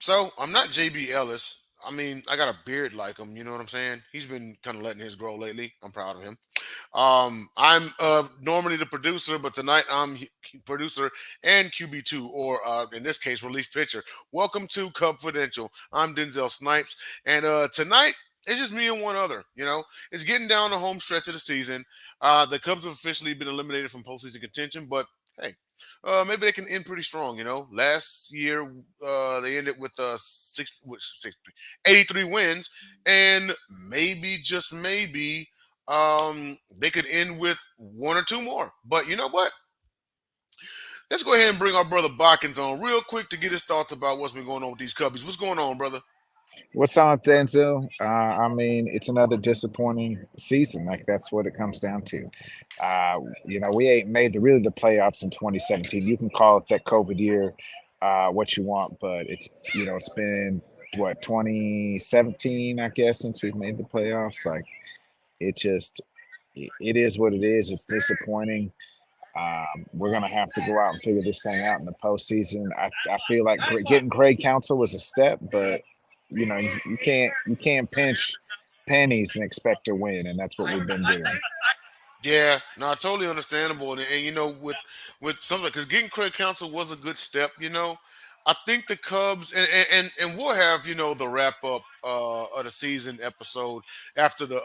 So I'm not JB Ellis. I mean, I got a beard like him. You know what I'm saying? He's been kind of letting his grow lately. I'm proud of him. I'm normally the producer, but tonight I'm producer and QB2, or in this case, relief pitcher. Welcome to Cubfidential. I'm Denzel Snipes, and tonight it's just me and one other. It's getting down the home stretch of the season. The Cubs have officially been eliminated from postseason contention, but hey, maybe they can end pretty strong. Last year they ended with 83 wins, and maybe just maybe they could end with one or two more. But you know what? Let's go ahead and bring our brother Botkins on real quick to get his thoughts about what's been going on with these Cubbies. What's going on, brother? What's on, Denzel? I mean, it's another disappointing season. Like that's what it comes down to. We ain't made the playoffs in 2017. You can call it that COVID year, what you want, but it's been what 2017, I guess, since we've made the playoffs. Like it just it is what it is. It's disappointing. We're gonna have to go out and figure this thing out in the postseason. I feel like getting Greg Council was a step, but you can't pinch pennies and expect to win, and that's what we've been doing. Yeah, no, totally understandable, and with something because getting Craig Counsell was a good step. I think the Cubs and we'll have the wrap up of the season episode after the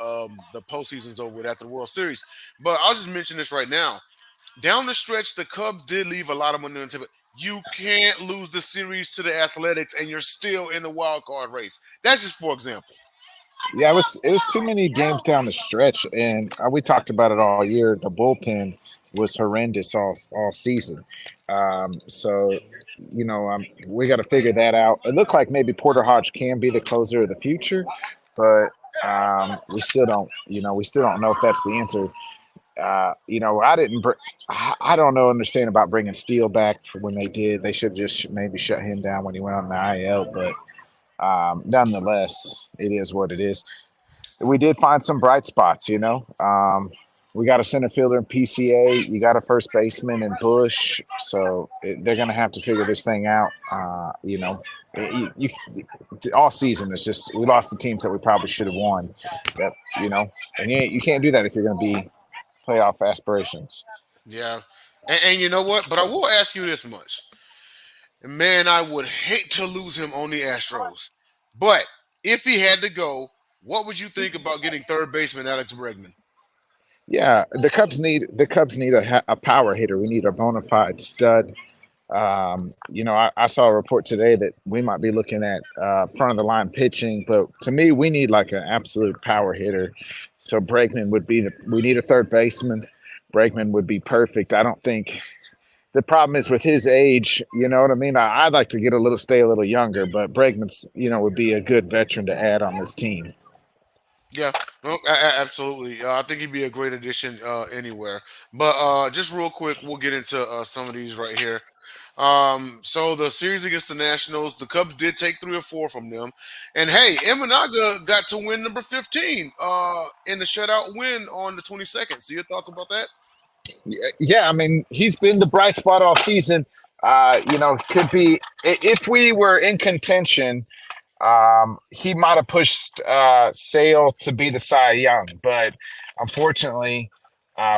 postseason's over with after the World Series. But I'll just mention this right now. Down the stretch, the Cubs did leave a lot of money on the table. You can't lose the series to the Athletics, and you're still in the wild card race. That's just for example. Yeah, it was too many games down the stretch, and we talked about it all year. The bullpen was horrendous all season. So we got to figure that out. It looked like maybe Porter Hodge can be the closer of the future, but we still don't know if that's the answer. I didn't. I don't know. Understand about bringing Steele back for when they did. They should just maybe shut him down when he went on the IL. But nonetheless, it is what it is. We did find some bright spots. We got a center fielder in PCA. You got a first baseman in Bush. So they're going to have to figure this thing out. All season it's just we lost the teams that we probably should have won. That and you can't do that if you're going to be playoff aspirations. Yeah, and you know what? But I will ask you this much. Man, I would hate to lose him on the Astros. But if he had to go, what would you think about getting third baseman Alex Bregman? Yeah, the Cubs need a power hitter. We need a bona fide stud. I saw a report today that we might be looking at front of the line pitching, but to me, we need like an absolute power hitter. So Bregman would be we need a third baseman. Bregman would be perfect. I don't think the problem is with his age. You know what I mean? I'd like to stay a little younger, but Bregman's would be a good veteran to add on this team. Yeah, no, absolutely. I think he'd be a great addition anywhere. But just real quick, we'll get into some of these right here. So the series against the Nationals, the Cubs did take three or four from them, and hey, Imanaga got to win number 15 in the shutout win on the 22nd. So your thoughts about that? Yeah, I mean, he's been the bright spot all season. Could be if we were in contention, he might have pushed Sale to be the Cy Young, but unfortunately,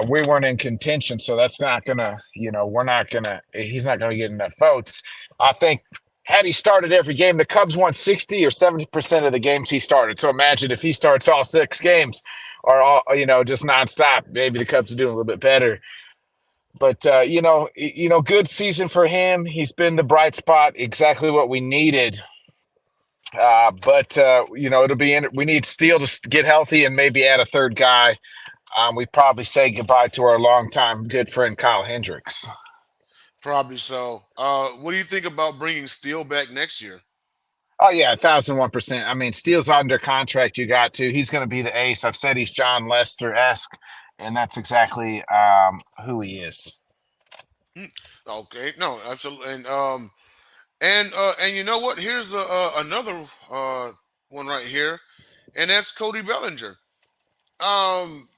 we weren't in contention, so that's not gonna, we're not gonna, he's not gonna get enough votes. I think had he started every game, the Cubs won 60 or 70% of the games he started. So imagine if he starts all six games or all, just nonstop, maybe the Cubs are doing a little bit better. But good season for him. He's been the bright spot, exactly what we needed. But it'll be we need Steele to get healthy and maybe add a third guy. We probably say goodbye to our longtime good friend Kyle Hendricks. Probably so. What do you think about bringing Steele back next year? Oh yeah, 1,001%. I mean, Steele's under contract. You got to. He's going to be the ace. I've said he's John Lester esque, and that's exactly who he is. Hmm. Okay, no, absolutely, and you know what? Here's another one right here, and that's Cody Bellinger. Um,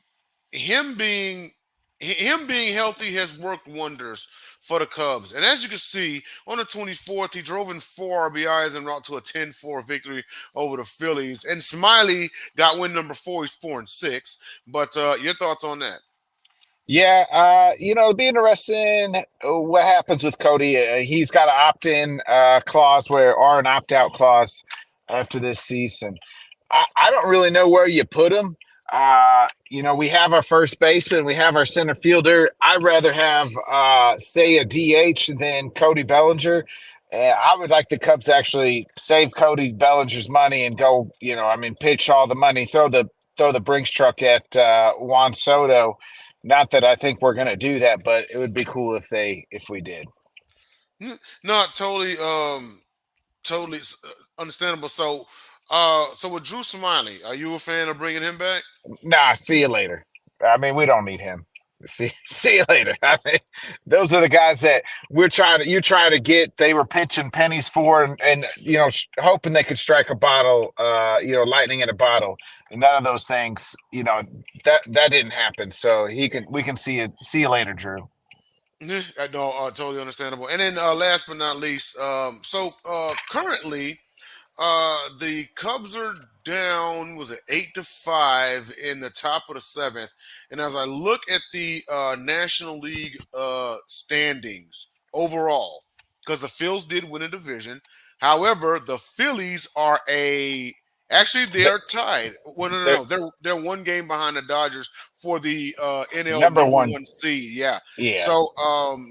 him being him being healthy has worked wonders for the Cubs. And as you can see, on the 24th, he drove in 4 RBIs en route to a 10-4 victory over the Phillies. And Smiley got win number 4. He's 4-6. But your thoughts on that? Yeah, it'd be interesting what happens with Cody. He's got an opt-in clause or an opt-out clause after this season. I don't really know where you put him. We have our first baseman, we have our center fielder. I'd rather have, say, a DH than Cody Bellinger. I would like the Cubs to actually save Cody Bellinger's money and go, pitch all the money, throw the Brinks truck at Juan Soto. Not that I think we're going to do that, but it would be cool if we did. No, totally understandable. So with Drew Smiley, are you a fan of bringing him back? Nah, see you later. I mean, we don't need him. See you later. I mean, those are the guys that you're trying to get. They were pitching pennies for, and hoping they could strike a bottle, lightning in a bottle. And none of those things, that didn't happen. So we can see you later, Drew. No, totally understandable. And then last but not least, currently the Cubs are down. Was it 8-5 in the top of the seventh? And as I look at the National League standings overall, because the Phils did win a division. However, the Phillies are actually they The, are tied. Well, no, no, they're no. They're one game behind the Dodgers for the NL number number one. one seed. Yeah. Yeah. So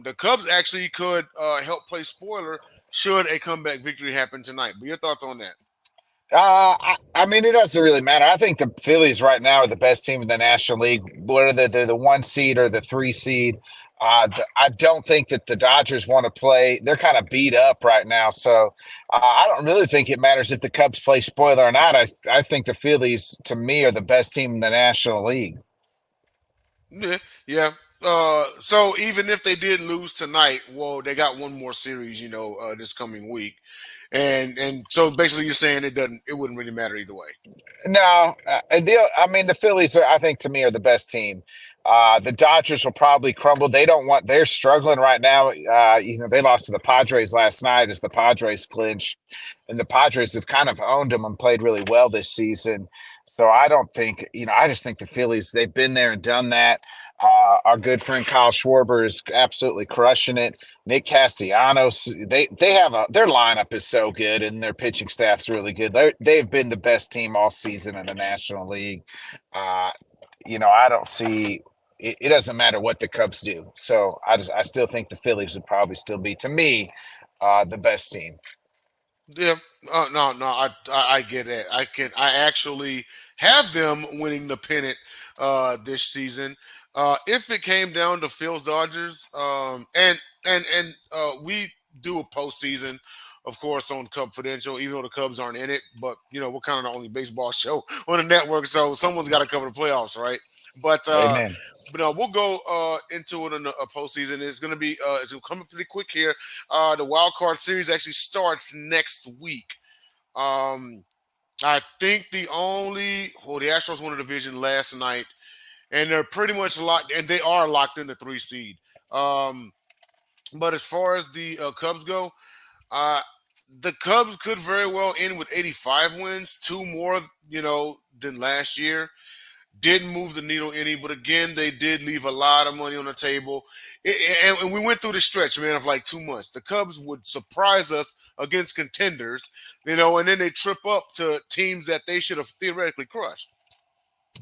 the Cubs actually could help play spoiler should a comeback victory happen tonight. But your thoughts on that? I mean, it doesn't really matter. I think the Phillies right now are the best team in the National League. Whether they're the 1 seed or the 3 seed, I don't think that the Dodgers want to play. They're kind of beat up right now, so I don't really think it matters if the Cubs play spoiler or not. I think the Phillies, to me, are the best team in the National League. Yeah, yeah. So even if they did lose tonight, well, they got one more series, this coming week, and so basically you're saying it wouldn't really matter either way. No, I mean the Phillies. I think to me are the best team. The Dodgers will probably crumble. They don't want. They're struggling right now. They lost to the Padres last night as the Padres clinch, and the Padres have kind of owned them and played really well this season. So I don't think. I just think the Phillies. They've been there and done that. Our good friend Kyle Schwarber is absolutely crushing it. Nick Castellanos, they have their lineup is so good and their pitching staff's really good. They've been the best team all season in the National League. Uh, I don't see it doesn't matter what the Cubs do. So I still think the Phillies would probably still be to me the best team. Yeah, no, no, I get that. I actually have them winning the pennant this season. If it came down to Phil's Dodgers, and we do a postseason, of course, on Cubfidential, even though the Cubs aren't in it, but we're kind of the only baseball show on the network, so someone's got to cover the playoffs, right? But Amen. we'll go into it in a postseason. It's gonna come up pretty quick here. The wild card series actually starts next week. Um, I think the Astros won a division last night, and they're pretty much locked, and they are locked in the 3 seed. Um, but as far as the Cubs go, uh, the Cubs could very well end with 85 wins, two more, than last year. Didn't move the needle any, but again, they did leave a lot of money on the table. And we went through the stretch, man, of like 2 months. The Cubs would surprise us against contenders, and then they trip up to teams that they should have theoretically crushed.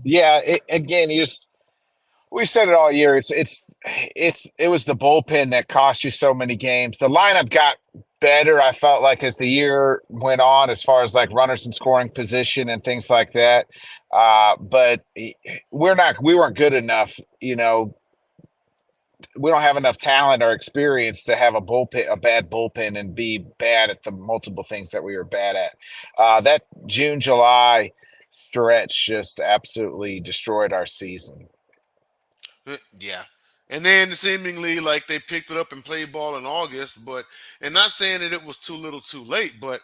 Yeah. Again, we said it all year. It was the bullpen that cost you so many games. The lineup got better. I felt like as the year went on, as far as like runners in scoring position and things like that. But we weren't good enough. We don't have enough talent or experience to have a bad bullpen, and be bad at the multiple things that we were bad at. That June, July stretch just absolutely destroyed our season. Yeah. And then seemingly like they picked it up and played ball in August, and not saying that it was too little too late, but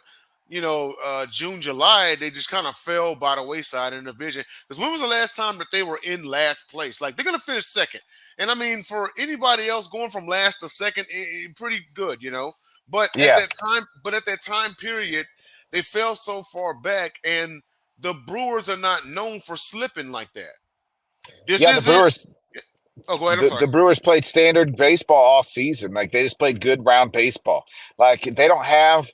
June, July, they just kind of fell by the wayside in the division. Because when was the last time that they were in last place? Like they're gonna finish second, and I mean for anybody else going from last to second, pretty good. But at Yeah, that time period, they fell so far back, and the Brewers are not known for slipping like that. This yeah. The isn't. Brewers Oh, go ahead. I'm the, sorry. the Brewers played standard baseball all season. Like they just played good round baseball. Like they don't have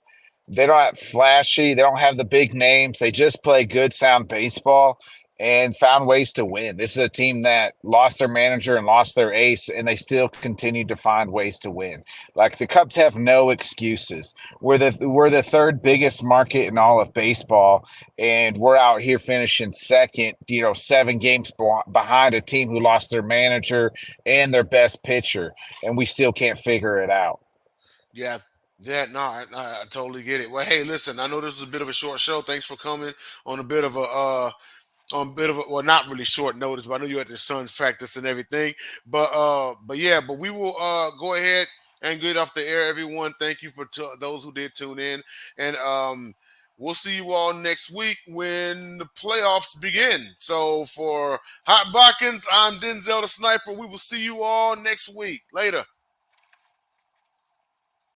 flashy, they don't have the big names. They just play good sound baseball and found ways to win. This is a team that lost their manager and lost their ace, and they still continued to find ways to win. Like the Cubs have no excuses. We're the third biggest market in all of baseball, and we're out here finishing second, 7 games behind a team who lost their manager and their best pitcher, and we still can't figure it out. Yeah. Yeah, no, I totally get it. Well, hey, listen, I know this is a bit of a short show. Thanks for coming on a bit of well, not really short notice, but I know you at the Suns practice and everything. But yeah, but we will go ahead and get off the air, everyone. Thank you for those who did tune in, and we'll see you all next week when the playoffs begin. So for Hot Bockins, I'm Denzel the Sniper. We will see you all next week. Later.